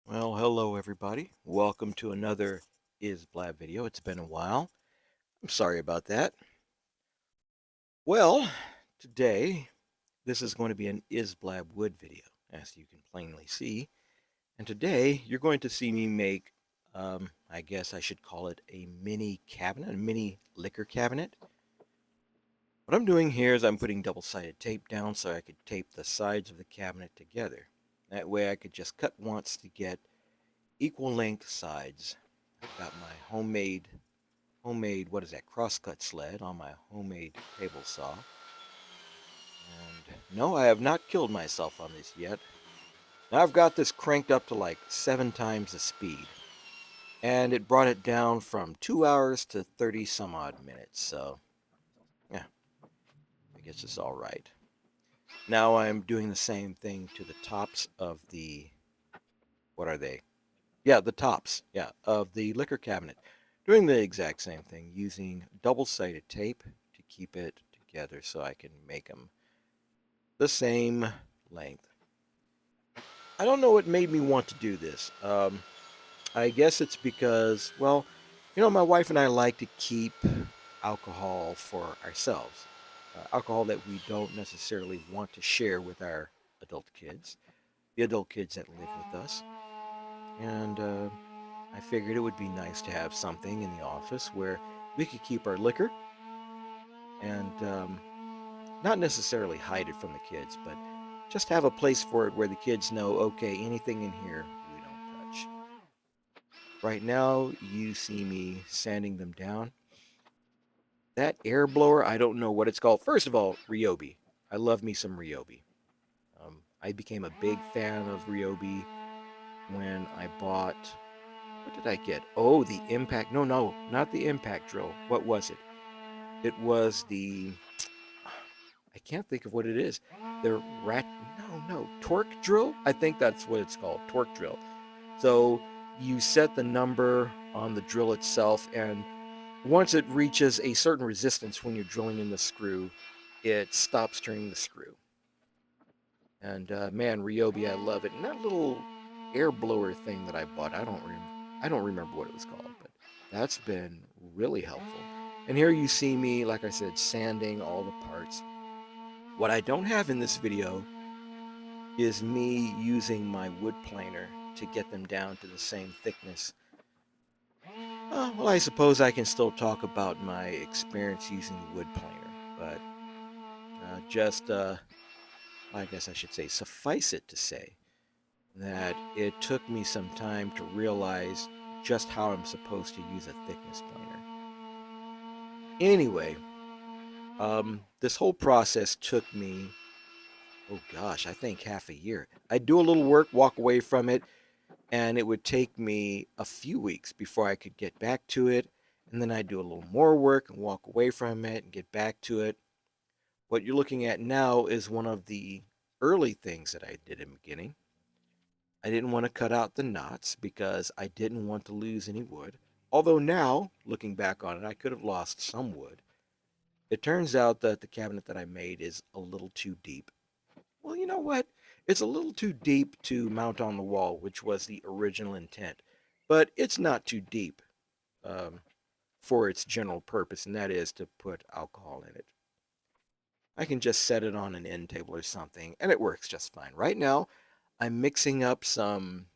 Well, hello everybody. Welcome to another IZBLAB video. It's been a while. I'm sorry about that. Well, today this is going to be an IZBLAB wood video, as you can plainly see. And today you're going to see me make, I guess I should call it a mini cabinet, a mini liquor cabinet. What I'm doing here is I'm putting double-sided tape down so I could tape the sides of the cabinet together. That way I could just cut once to get equal length sides. I've got my homemade, what is that, crosscut sled on my homemade table saw. And no, I have not killed myself on this yet. Now I've got this cranked up to like 7 times the speed. And it brought it down from 2 hours to 30 some odd minutes. So, yeah, I guess it's all right. Now I'm doing the same thing to the tops of the, what are they? Yeah, the tops, yeah, of the liquor cabinet. Doing the exact same thing, using double-sided tape to keep it together so I can make them the same length. I don't know what made me want to do this. I guess it's because, well, my wife and I like to keep alcohol for ourselves. Alcohol that we don't necessarily want to share with our adult kids, the adult kids that live with us. And I figured it would be nice to have something in the office where we could keep our liquor and not necessarily hide it from the kids, but just have a place for it where the kids know, okay, anything in here we don't touch. Right now, you see me sanding them down. That air blower, I don't know what it's called. First of all, Ryobi. I love me some Ryobi. I became a big fan of Ryobi when I bought. What did I get? Oh, the impact. No, not the impact drill. What was it? It was the. I can't think of what it is. The rat. No, torque drill. I think that's what it's called. Torque drill. So you set the number on the drill itself, and once it reaches a certain resistance when you're drilling in the screw, it stops turning the screw. And man, Ryobi, I love it. And that little air blower thing that I bought, I don't remember what it was called, but that's been really helpful. And here you see me, like I said, sanding all the parts. What I don't have in this video is me using my wood planer to get them down to the same thickness. Well, I suppose I can still talk about my experience using the wood planer, but I guess I should say, suffice it to say that it took me some time to realize just how I'm supposed to use a thickness planer. Anyway, this whole process took me, oh gosh, I think half a year. I'd do a little work, walk away from it, and it would take me a few weeks before I could get back to it. And then I'd do a little more work and walk away from it and get back to it. What you're looking at now is one of the early things that I did in the beginning. I didn't want to cut out the knots because I didn't want to lose any wood. Although now, looking back on it, I could have lost some wood. It turns out that the cabinet that I made is a little too deep. Well, you know what? It's a little too deep to mount on the wall, which was the original intent. But it's not too deep um, for its general purpose, and that is to put alcohol in it. I can just set it on an end table or something, and it works just fine. Right now, I'm mixing up some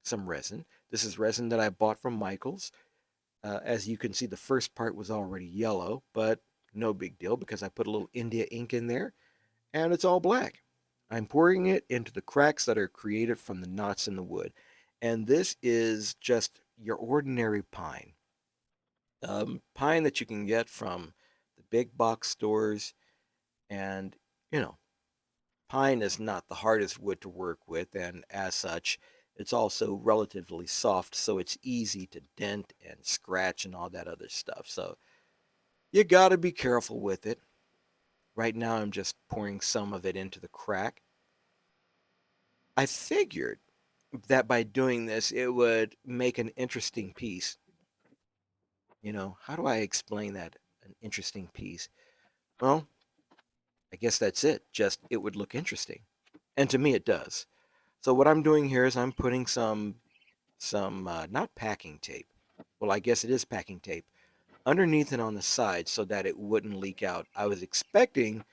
resin. This is resin that I bought from Michael's. As you can see, the first part was already yellow, but no big deal because I put a little India ink in there, and it's all black. I'm pouring it into the cracks that are created from the knots in the wood. And this is just your ordinary pine. Pine that you can get from the big box stores. And, you know, pine is not the hardest wood to work with, and as such, it's also relatively soft, so it's easy to dent and scratch and all that other stuff. So you got to be careful with it. Right now, I'm just pouring some of it into the crack. I figured that by doing this, it would make an interesting piece. How do I explain that? An interesting piece. Well, I guess that's it. It would look interesting. And to me, it does. So what I'm doing here is I'm putting some some, not packing tape. Well, I guess it is packing tape underneath and on the side so that it wouldn't leak out. I was expecting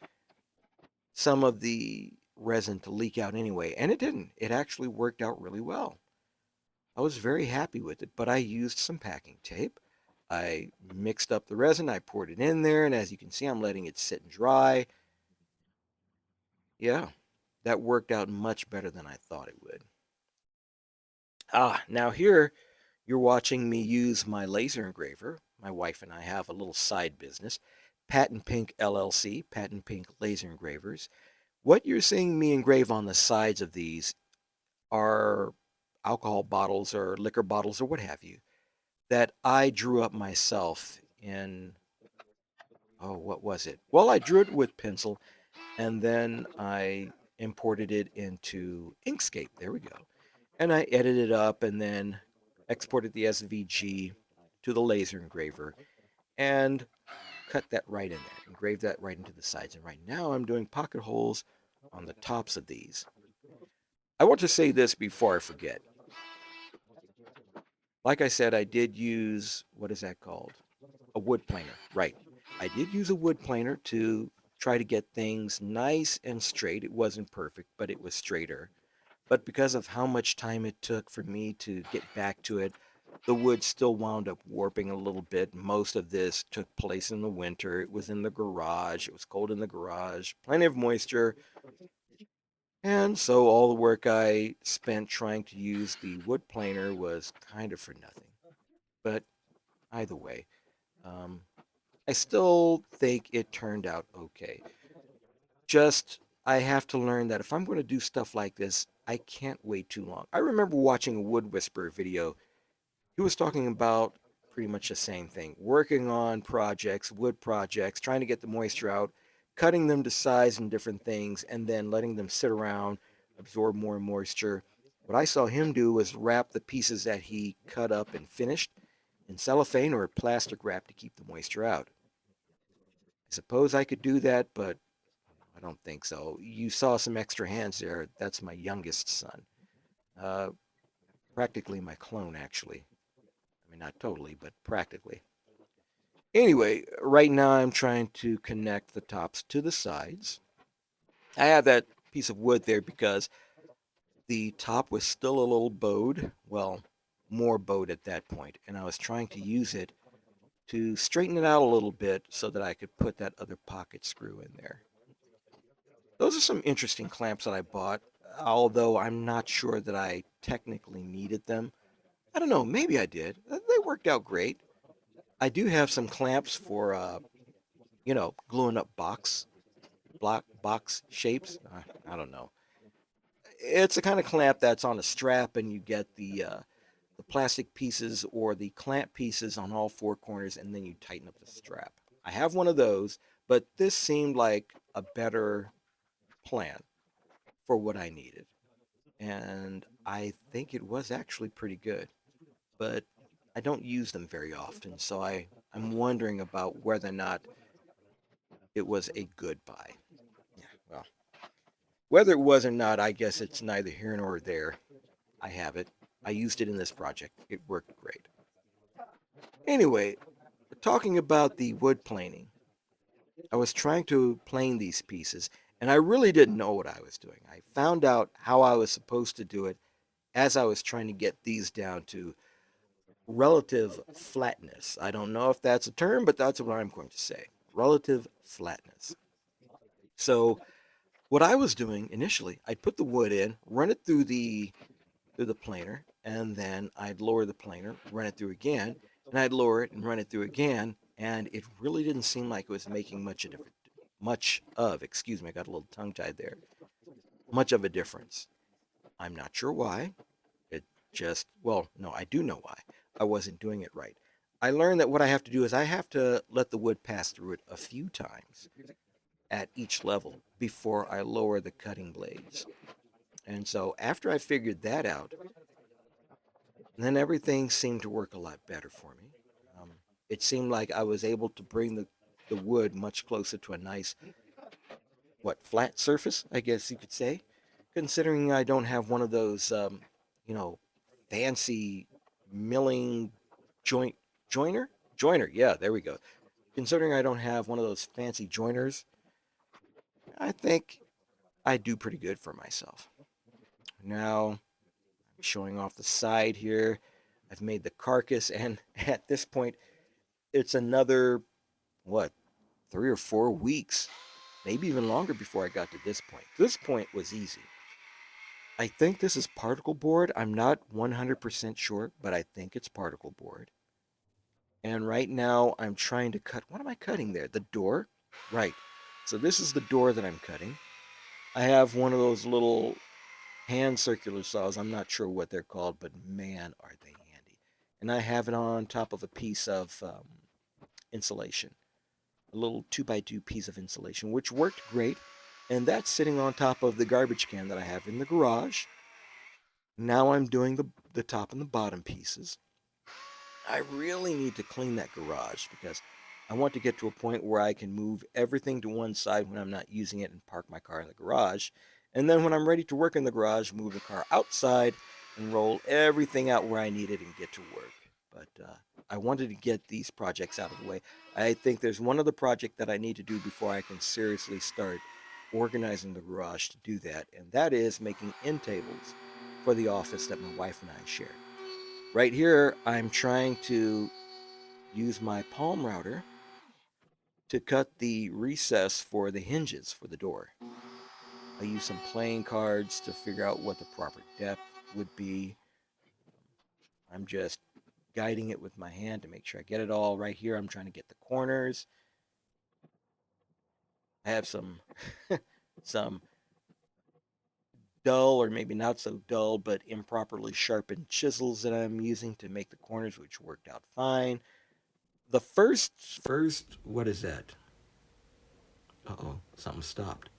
some of the resin to leak out anyway, and it didn't. It actually worked out really well. I was very happy with it, but I used some packing tape. I mixed up the resin, I poured it in there, and as you can see, I'm letting it sit and dry. Yeah, that worked out much better than I thought it would. Now here you're watching me use my laser engraver. My wife and I have a little side business, Patent Pink LLC, Patent Pink Laser Engravers. What you're seeing me engrave on the sides of these are alcohol bottles or liquor bottles or what have you that I drew up myself in, oh, what was it? Well, I drew it with pencil and then I imported it into Inkscape. There we go. And I edited it up and then exported the SVG to the laser engraver and cut that right in there, engrave that right into the sides. And right now I'm doing pocket holes on the tops of these. I want to say this before I forget. Like I said, I did use, what is that called? A wood planer, right. I did use a wood planer to try to get things nice and straight. It wasn't perfect, but it was straighter. But because of how much time it took for me to get back to it, the wood still wound up warping a little bit. Most of this took place in the winter. It was in the garage. It was cold in the garage, plenty of moisture. And so all the work I spent trying to use the wood planer was kind of for nothing. But either way, um, I still think it turned out okay. Just, I have to learn that if I'm going to do stuff like this, I can't wait too long. I remember watching a Wood Whisperer video. He was talking about pretty much the same thing, working on projects, wood projects, trying to get the moisture out, cutting them to size and different things, and then letting them sit around, absorb more moisture. What I saw him do was wrap the pieces that he cut up and finished in cellophane or plastic wrap to keep the moisture out. I suppose I could do that, but I don't think so. You saw some extra hands there. That's my youngest son. Uh, Practically my clone, actually. I mean, not totally, but practically. Anyway, right now I'm trying to connect the tops to the sides. I have that piece of wood there because the top was still a little bowed. Well, more bowed at that point, and I was trying to use it to straighten it out a little bit so that I could put that other pocket screw in there. Those are some interesting clamps that I bought, although I'm not sure that I technically needed them. I don't know, maybe I did. They worked out great. I do have some clamps for, gluing up box shapes. I don't know. It's a kind of clamp that's on a strap, and you get the plastic pieces or the clamp pieces on all four corners, and then you tighten up the strap. I have one of those, but this seemed like a better plan for what I needed. And I think it was actually pretty good, but I don't use them very often, so I'm wondering about whether or not it was a good buy. Yeah, well, whether it was or not, I guess it's neither here nor there. I have it. I used it in this project. It worked great. Anyway, talking about the wood planing, I was trying to plane these pieces, and I really didn't know what I was doing. I found out how I was supposed to do it as I was trying to get these down to relative flatness. I don't know if that's a term, but that's what I'm going to say. Relative flatness. So what I was doing initially, I'd put the wood in, run it through the planer, and then I'd lower the planer, run it through again, and I'd lower it and run it through again, and it really didn't seem like it was making excuse me, I got a little tongue tied there, much of a difference. I'm not sure why. It just, well, no, I do know why. I wasn't doing it right. I learned that what I have to do is I have to let the wood pass through it a few times at each level before I lower the cutting blades. And so after I figured that out, then everything seemed to work a lot better for me. Um, it seemed like I was able to bring the wood much closer to a nice, flat surface, I guess you could say, considering I don't have one of those, you know, fancy milling joint joiner? Joiner, yeah, there we go. Considering I don't have one of those fancy joiners, I think I do pretty good for myself. Now, I'm showing off the side here. I've made the carcass, and at this point, it's another, what, 3 or 4 weeks, maybe even longer before I got to this point. This point was easy. I think this is particle board. I'm not 100% sure, but I think it's particle board. And right now I'm trying to cut, what am I cutting there? The door? Right. So this is the door that I'm cutting. I have one of those little hand circular saws. I'm not sure what they're called, but man, are they handy. And I have it on top of a piece of insulation, a little 2x2 piece of insulation, which worked great. And that's sitting on top of the garbage can that I have in the garage. Now I'm doing the top and the bottom pieces. I really need to clean that garage because I want to get to a point where I can move everything to one side when I'm not using it and park my car in the garage. And then when I'm ready to work in the garage, move the car outside and roll everything out where I need it and get to work. But I wanted to get these projects out of the way. I think there's one other project that I need to do before I can seriously start organizing the garage to do that, and that is making end tables for the office that my wife and I share. Right here, I'm trying to use my palm router to cut the recess for the hinges for the door. I use some playing cards to figure out what the proper depth would be. I'm just guiding it with my hand to make sure I get it all right here. I'm trying to get the corners. I have some some dull or maybe not so dull but improperly sharpened chisels that I'm using to make the corners, which worked out fine. The first what is that? Uh-oh, something stopped.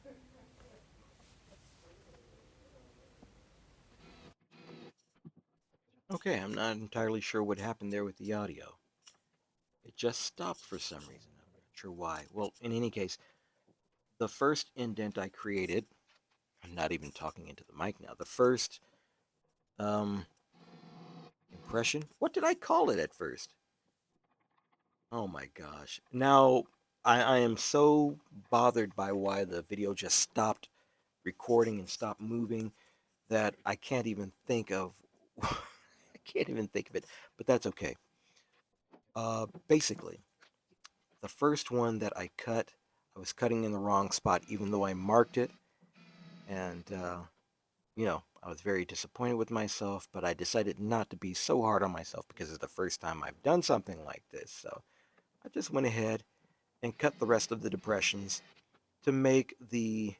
Okay, I'm not entirely sure what happened there with the audio. It just stopped for some reason. I'm not sure why. Well, in any case, the first indent I created, I'm not even talking into the mic now. The first um, impression, what did I call it at first? Oh my gosh. Now, I am so bothered by why the video just stopped recording and stopped moving that I can't even think of. I can't even think of it, but that's okay. Basically, the first one that I cut, I was cutting in the wrong spot, even though I marked it. And, I was very disappointed with myself, but I decided not to be so hard on myself because it's the first time I've done something like this. So I just went ahead and cut the rest of the depressions to make the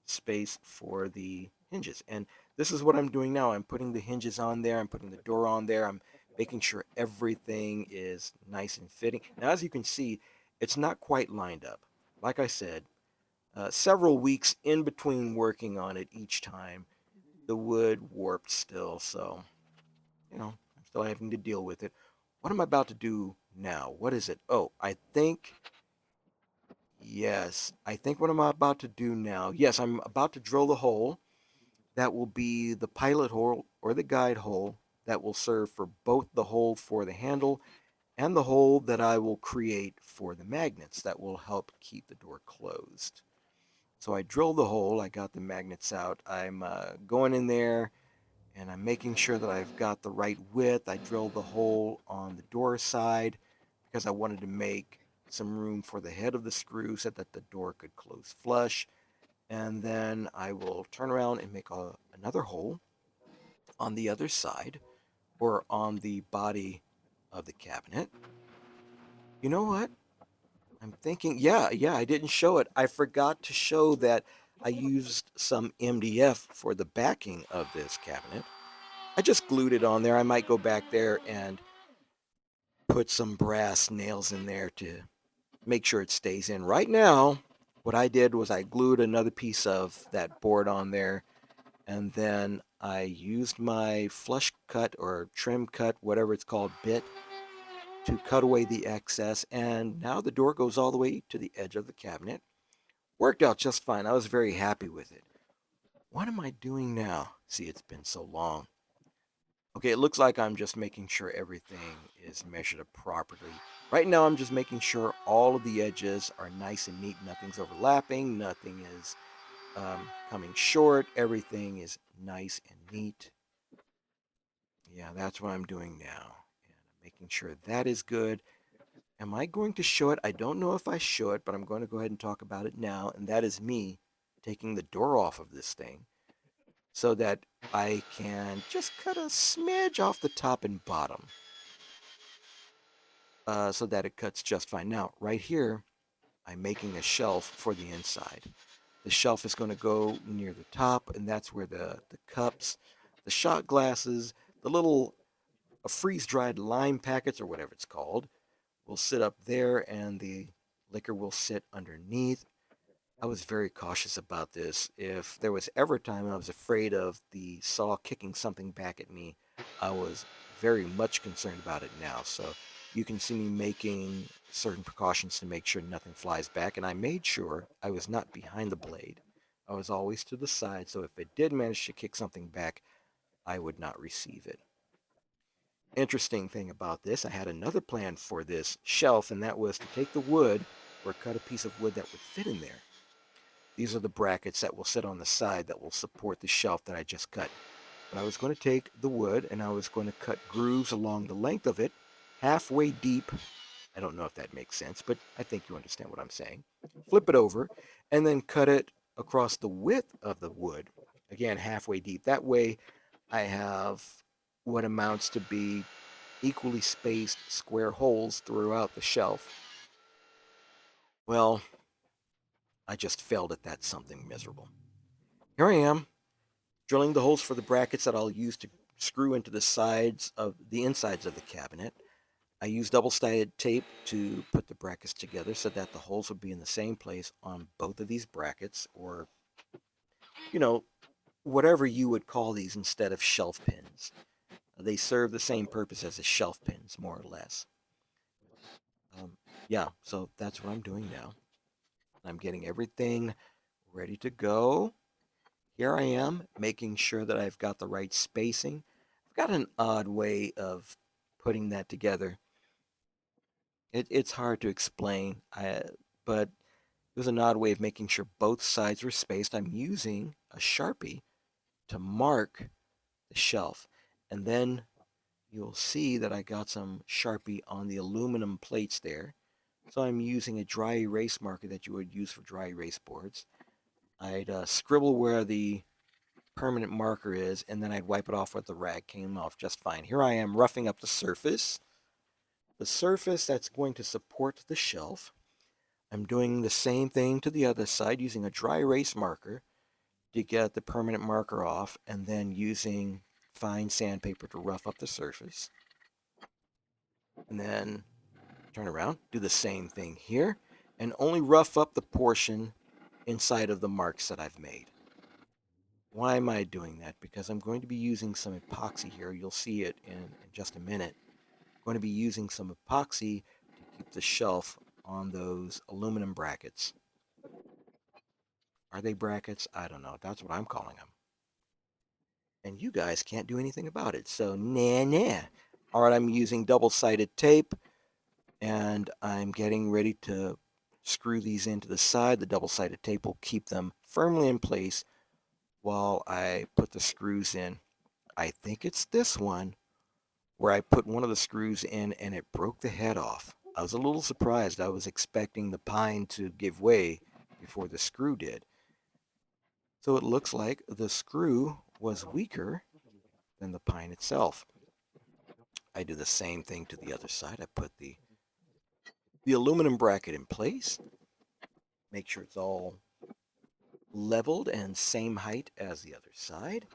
space for the hinges. And this is what I'm doing now. I'm putting the hinges on there. I'm putting the door on there. I'm making sure everything is nice and fitting. Now, as you can see, it's not quite lined up. Like I said, several weeks in between working on it each time, the wood warped still. So, I'm still having to deal with it. What am I about to do now? What is it? Oh, yes, I think what I'm about to do now, yes, I'm about to drill the hole that will be the pilot hole or the guide hole that will serve for both the hole for the handle and the hole that I will create for the magnets that will help keep the door closed. So I drilled the hole, I got the magnets out, I'm going in there and I'm making sure that I've got the right width. I drilled the hole on the door side because I wanted to make some room for the head of the screw so that the door could close flush. And then I will turn around and make another hole on the other side or on the body of the cabinet. You know what? I'm thinking, yeah, I didn't show it. I forgot to show that I used some MDF for the backing of this cabinet. I just glued it on there. I might go back there and put some brass nails in there to make sure it stays in. Right now, what I did was I glued another piece of that board on there, and then I used my flush cut or trim cut, whatever it's called, bit to cut away the excess. And now the door goes all the way to the edge of the cabinet. Worked out just fine. I was very happy with it. What am I doing now? See, it's been so long. Okay, it looks like I'm just making sure everything is measured up properly. Right now, I'm just making sure all of the edges are nice and neat. Nothing's overlapping. Nothing is coming short. Everything is nice and neat. Yeah, that's what I'm doing now. And I'm making sure that is good. Am I going to show it? I don't know if I should, but I'm going to go ahead and talk about it now. And that is me taking the door off of this thing so that I can just cut a smidge off the top and bottom so that it cuts just fine. Now, right here, I'm making a shelf for the inside. The shelf is going to go near the top, and that's where the cups, the shot glasses, the little freeze-dried lime packets, or whatever it's called, will sit up there, and the liquor will sit underneath. I was very cautious about this. If there was ever a time I was afraid of the saw kicking something back at me, I was very much concerned about it now. So you can see me making certain precautions to make sure nothing flies back. And I made sure I was not behind the blade. I was always to the side. So if it did manage to kick something back, I would not receive it. Interesting thing about this, I had another plan for this shelf, and that was to take the wood or cut a piece of wood that would fit in there. These are the brackets that will sit on the side that will support the shelf that I just cut. But I was going to take the wood and I was going to cut grooves along the length of it, halfway deep. I don't know if that makes sense, but I think you understand what I'm saying. Flip it over and then cut it across the width of the wood, again, halfway deep. That way I have what amounts to be equally spaced square holes throughout the shelf. Well, I just failed at that something miserable. Here I am, drilling the holes for the brackets that I'll use to screw into the sides of the insides of the cabinet. I use double-sided tape to put the brackets together so that the holes will be in the same place on both of these brackets, or, you know, whatever you would call these instead of shelf pins. They serve the same purpose as the shelf pins, more or less. Um, yeah, so that's what I'm doing now. I'm getting everything ready to go. Here I am, making sure that I've got the right spacing. I've got an odd way of putting that together. It's hard to explain, but it was an odd way of making sure both sides were spaced. I'm using a Sharpie to mark the shelf. And then you'll see that I got some Sharpie on the aluminum plates there. So I'm using a dry erase marker that you would use for dry erase boards. I'd scribble where the permanent marker is, and then I'd wipe it off with the rag. Came off just fine. Here I am roughing up the surface that's going to support the shelf. I'm doing the same thing to the other side using a dry erase marker to get the permanent marker off, and then using fine sandpaper to rough up the surface. And then turn around, do the same thing here, and only rough up the portion inside of the marks that I've made. Why am I doing that? Because I'm going to be using some epoxy here. You'll see it in just a minute. I'm going to be using some epoxy to keep the shelf on those aluminum brackets. Are they brackets? I don't know. That's what I'm calling them. And you guys can't do anything about it. So, nah, nah. All right, I'm using double-sided tape, and I'm getting ready to screw these into the side. The double-sided tape will keep them firmly in place while I put the screws in. I think it's this one where I put one of the screws in and it broke the head off. I was a little surprised. I was expecting the pine to give way before the screw did. So it looks like the screw was weaker than the pine itself. I do the same thing to the other side. I put the aluminum bracket in place, make sure it's all leveled and same height as the other side.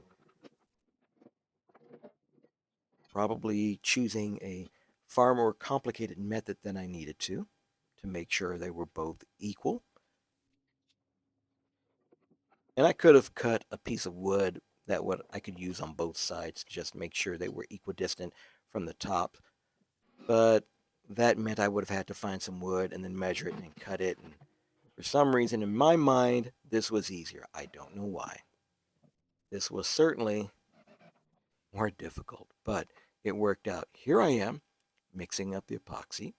Probably choosing a far more complicated method than I needed to make sure they were both equal. And I could have cut a piece of wood that what I could use on both sides to just make sure they were equidistant from the top. But that meant I would have had to find some wood and then measure it and cut it. And for some reason, in my mind, this was easier. I don't know why. This was certainly more difficult, but it worked out. Here I am mixing up the epoxy.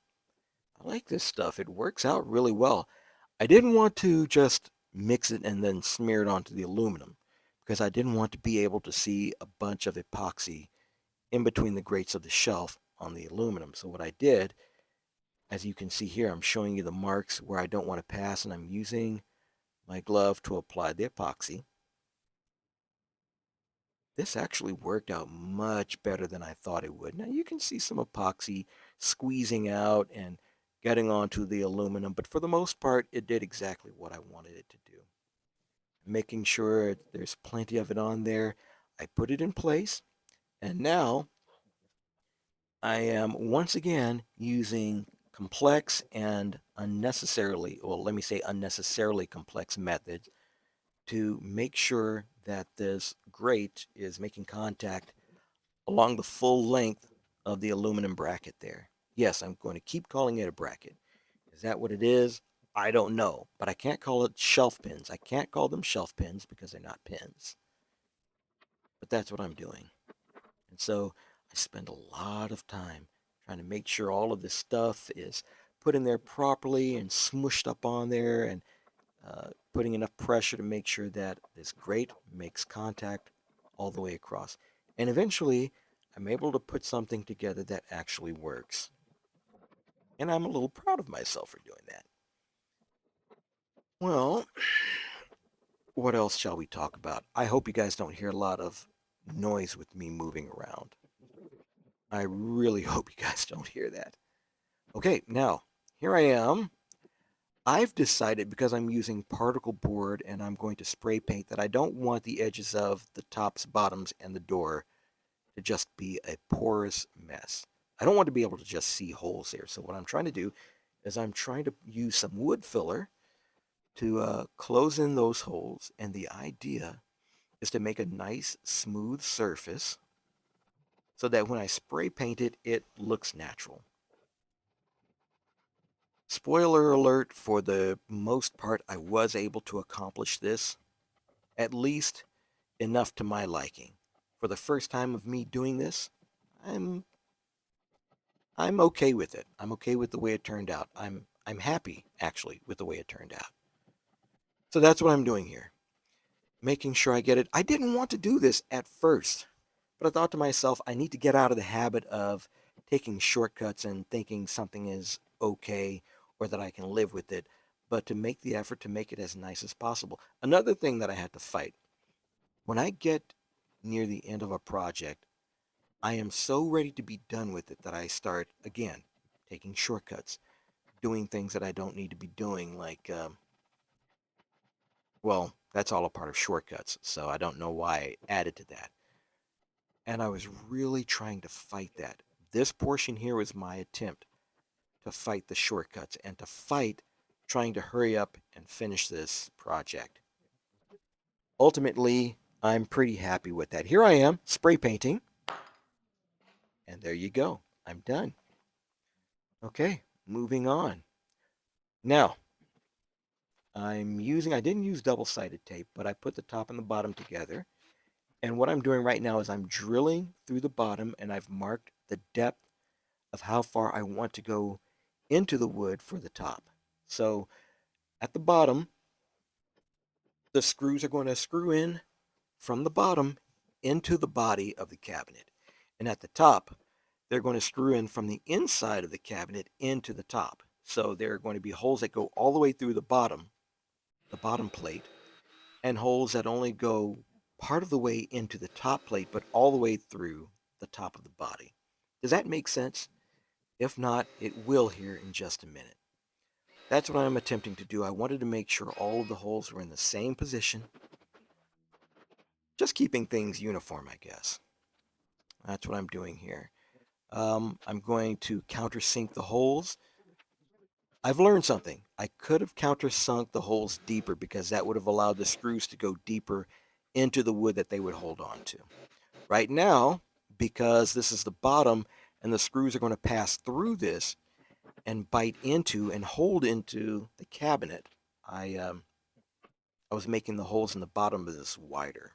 I like this stuff. It works out really well. I didn't want to just mix it and then smear it onto the aluminum because I didn't want to be able to see a bunch of epoxy in between the grates of the shelf on the aluminum. So what I did, as you can see here, I'm showing you the marks where I don't want to pass, and I'm using my glove to apply the epoxy. This actually worked out much better than I thought it would. Now you can see some epoxy squeezing out and getting onto the aluminum, but for the most part, it did exactly what I wanted it to do. Making sure there's plenty of it on there, I put it in place, and now I am once again using complex and unnecessarily, well, let me say unnecessarily complex methods to make sure that this grate is making contact along the full length of the aluminum bracket there. Yes, I'm going to keep calling it a bracket. Is that what it is? I don't know, but I can't call it shelf pins. I can't call them shelf pins because they're not pins. But that's what I'm doing. And so I spend a lot of time trying to make sure all of this stuff is put in there properly and smushed up on there, and putting enough pressure to make sure that this grate makes contact all the way across. And eventually, I'm able to put something together that actually works. And I'm a little proud of myself for doing that. Well, what else shall we talk about? I hope you guys don't hear a lot of noise with me moving around. I really hope you guys don't hear that. Okay, now, here I am. I've decided, because I'm using particle board and I'm going to spray paint, that I don't want the edges of the tops, bottoms, and the door to just be a porous mess. I don't want to be able to just see holes here. So what I'm trying to do is I'm trying to use some wood filler to close in those holes. And the idea is to make a nice smooth surface so that when I spray paint it, it looks natural. Spoiler alert, for the most part, I was able to accomplish this, at least enough to my liking. For the first time of me doing this, I'm I'm okay with it. I'm okay with the way it turned out. I'm happy actually with the way it turned out. So that's what I'm doing here. Making sure I get it. I didn't want to do this at first, but I thought to myself, I need to get out of the habit of taking shortcuts and thinking something is okay or that I can live with it, but to make the effort to make it as nice as possible. Another thing that I had to fight, when I get near the end of a project, I am so ready to be done with it that I start, again, taking shortcuts, doing things that I don't need to be doing, like, well, that's all a part of shortcuts, so I don't know why I added to that. And I was really trying to fight that. This portion here was my attempt to fight the shortcuts and to fight trying to hurry up and finish this project. Ultimately, I'm pretty happy with that. Here I am, spray painting, and there you go. I'm done. Okay, moving on. Now, I didn't use double-sided tape, but I put the top and the bottom together. And what I'm doing right now is I'm drilling through the bottom, and I've marked the depth of how far I want to go into the wood for the top. So at the bottom, the screws are going to screw in from the bottom into the body of the cabinet. And at the top, they're going to screw in from the inside of the cabinet into the top. So there are going to be holes that go all the way through the bottom plate, and holes that only go part of the way into the top plate, but all the way through the top of the body. Does that make sense? If not, it will here in just a minute. That's what I'm attempting to do. I wanted to make sure all of the holes were in the same position, just keeping things uniform, I guess. That's what I'm doing here. I'm going to countersink the holes. I've learned something. I could have countersunk the holes deeper because that would have allowed the screws to go deeper into the wood that they would hold on to. Right now, because this is the bottom and the screws are going to pass through this and bite into and hold into the cabinet, I was making the holes in the bottom of this wider.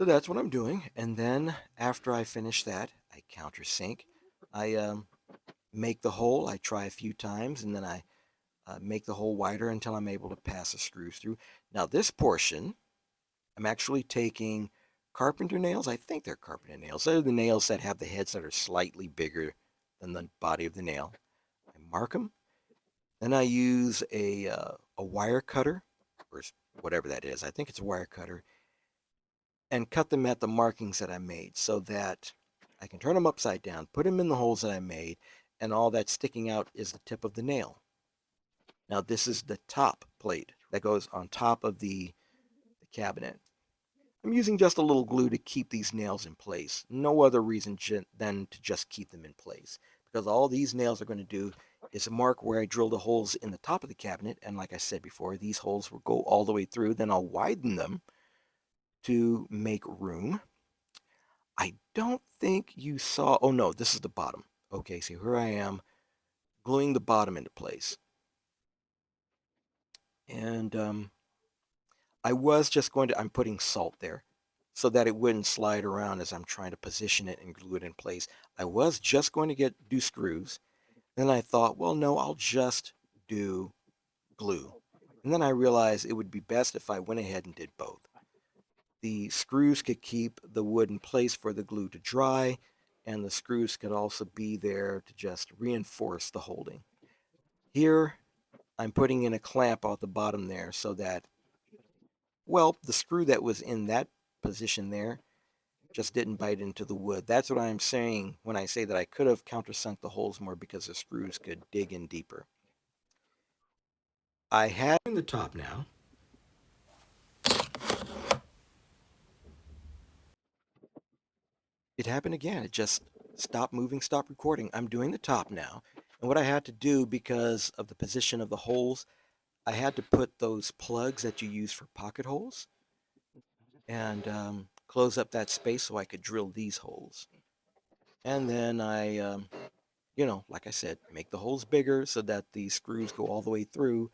So that's what I'm doing. And then after I finish that, I countersink. I make the hole. I try a few times, and then I make the hole wider until I'm able to pass the screws through. Now this portion, I'm actually taking carpenter nails. I think they're carpenter nails. They're the nails that have the heads that are slightly bigger than the body of the nail. I mark them. Then I use a wire cutter, or whatever that is. I think it's a wire cutter, and cut them at the markings that I made so that I can turn them upside down, put them in the holes that I made, and all that's sticking out is the tip of the nail. Now this is the top plate that goes on top of the cabinet. I'm using just a little glue to keep these nails in place. No other reason than to just keep them in place. Because all these nails are going to do is mark where I drill the holes in the top of the cabinet. And like I said before, these holes will go all the way through. Then I'll widen them to make room. I don't think you saw, oh no, this is the bottom. Okay, so here I am gluing the bottom into place. And I'm putting salt there so that it wouldn't slide around as I'm trying to position it and glue it in place. I was just going to do screws. Then I thought, well, no, I'll just do glue. And then I realized it would be best if I went ahead and did both. The screws could keep the wood in place for the glue to dry, and the screws could also be there to just reinforce the holding. Here, I'm putting in a clamp at the bottom there so that, well, the screw that was in that position there just didn't bite into the wood. That's what I'm saying when I say that I could have countersunk the holes more because the screws could dig in deeper. I have in the top now. It happened again. It just stopped moving, stopped recording. I'm doing the top now. And what I had to do because of the position of the holes, I had to put those plugs that you use for pocket holes and close up that space so I could drill these holes. And then like I said, make the holes bigger so that the screws go all the way through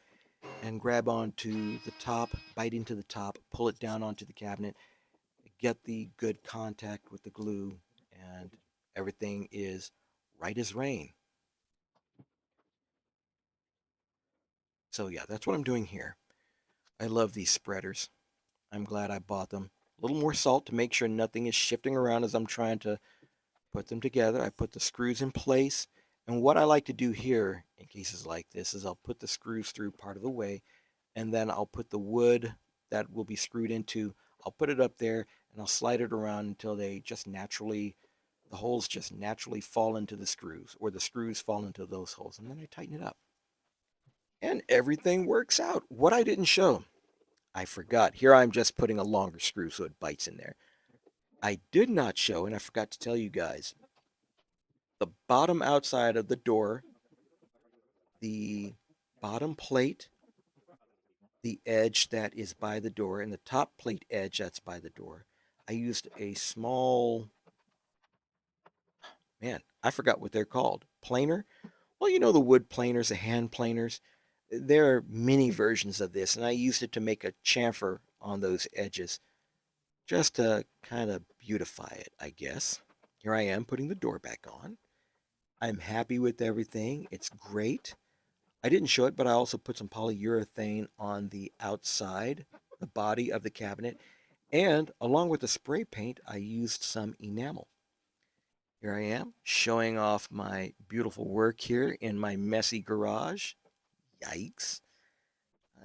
and grab onto the top, bite into the top, pull it down onto the cabinet, get the good contact with the glue, and everything is right as rain. So yeah, that's what I'm doing here. I love these spreaders. I'm glad I bought them. A little more salt to make sure nothing is shifting around as I'm trying to put them together. I put the screws in place. And what I like to do here in cases like this is I'll put the screws through part of the way, and then I'll put the wood that will be screwed into, I'll put it up there and I'll slide it around until the holes just naturally fall into the screws, or the screws fall into those holes, and then I tighten it up. And everything works out. What I didn't show, I forgot. Here I'm just putting a longer screw so it bites in there. I did not show, and I forgot to tell you guys, the bottom outside of the door, the bottom plate, the edge that is by the door, and the top plate edge that's by the door. I used a small, man, I forgot what they're called. Planer? Well, you know the wood planers, the hand planers. There are many versions of this, and I used it to make a chamfer on those edges just to kind of beautify it, I guess. Here I am putting the door back on. I'm happy with everything. It's great. I didn't show it, but I also put some polyurethane on the outside, the body of the cabinet, and along with the spray paint, I used some enamel. Here I am showing off my beautiful work here in my messy garage. Yikes.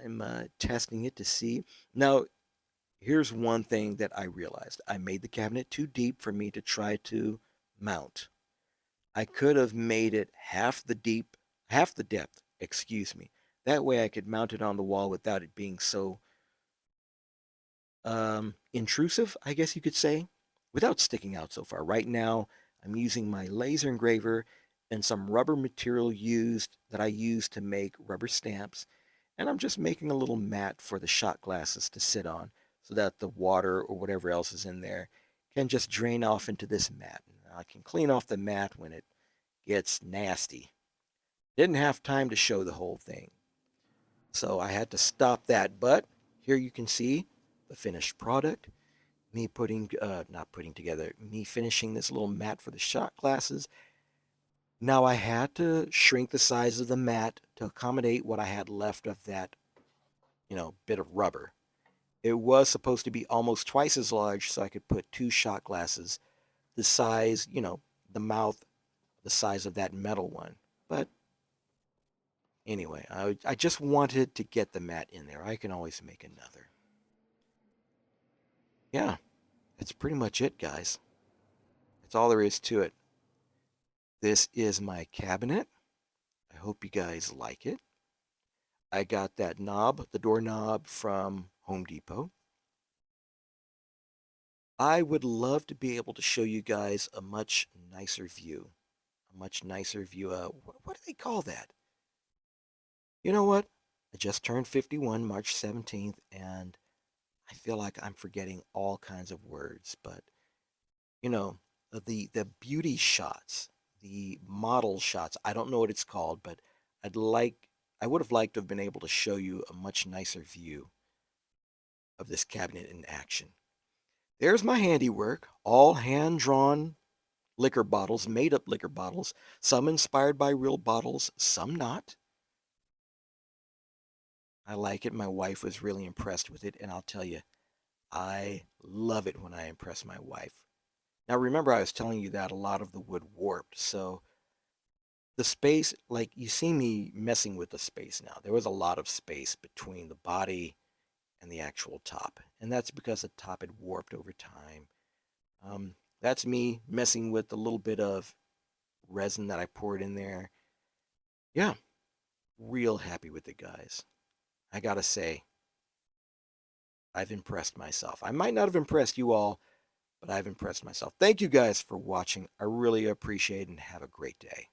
I'm testing it to see. Now, here's one thing that I realized. I made the cabinet too deep for me to try to mount. I could have made it half the depth, excuse me. That way I could mount it on the wall without it being so intrusive, I guess you could say, without sticking out so far. Right now, I'm using my laser engraver and some rubber material that I use to make rubber stamps. And I'm just making a little mat for the shot glasses to sit on so that the water or whatever else is in there can just drain off into this mat. And I can clean off the mat when it gets nasty. Didn't have time to show the whole thing, so I had to stop that. But here you can see the finished product. me not putting together, me finishing this little mat for the shot glasses. Now I had to shrink the size of the mat to accommodate what I had left of that, bit of rubber. It was supposed to be almost twice as large so I could put two shot glasses, the size, the mouth, the size of that metal one. But anyway, I just wanted to get the mat in there. I can always make another. Yeah, that's pretty much it, guys. That's all there is to it. This is my cabinet. I hope you guys like it. I got that knob, the doorknob from Home Depot. I would love to be able to show you guys a much nicer view. A much nicer view. What do they call that? You know what? I just turned 51 March 17th, and I feel like I'm forgetting all kinds of words, but you know, the beauty shots, the model shots. I don't know what it's called, but I'd like I would have liked to have been able to show you a much nicer view of this cabinet in action. There's my handiwork, all hand-drawn liquor bottles, made-up liquor bottles, some inspired by real bottles, some not. I like it. My wife was really impressed with it, and I'll tell you, I love it when I impress my wife. Now remember I was telling you that a lot of the wood warped, so the space, like you see me messing with the space now. There was a lot of space between the body and the actual top, and that's because the top had warped over time. That's me messing with a little bit of resin that I poured in there. Yeah, real happy with it, guys. I gotta say, I've impressed myself. I might not have impressed you all, but I've impressed myself. Thank you guys for watching. I really appreciate it and have a great day.